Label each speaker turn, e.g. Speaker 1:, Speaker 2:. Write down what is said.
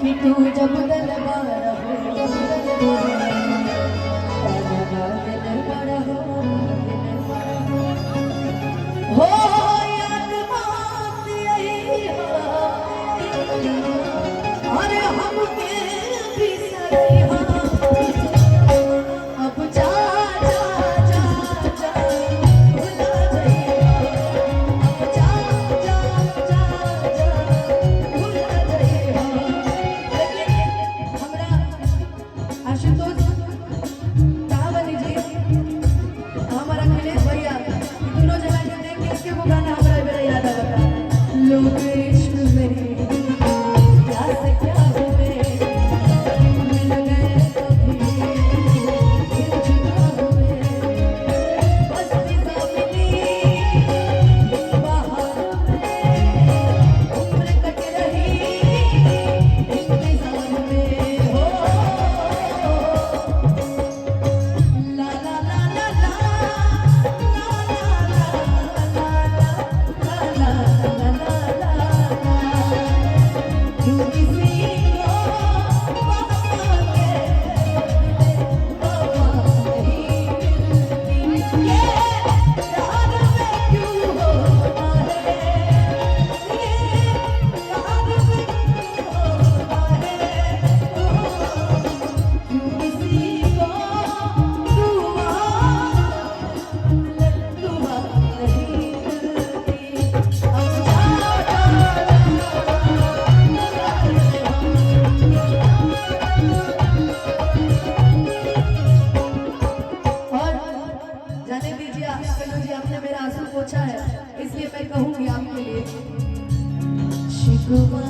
Speaker 1: कि तू जब दलबारा हो याद बात यही अरे हमके भी सही अब जा जा जा जा भुला जाइए अब जा जा जा जा भुला जाइए लेकिन हमरा आशुतोष तावली जी हमारा अखिलेश भैया दोनों जना के देख के इसके वो गाना हमरा बेरा याद आता लोग इश्क में क्या से क्या हुए मिल गए कभी फिर जुदा हुए बस फिजा मिली इस बहार में उम्र कट रही इंतजार में हो ला ला ला ला ला जाने दीजिए कल्लू जी आपने मेरा आंसू पोंछा है इसलिए मैं कहूंगी आपके लिए शिकवा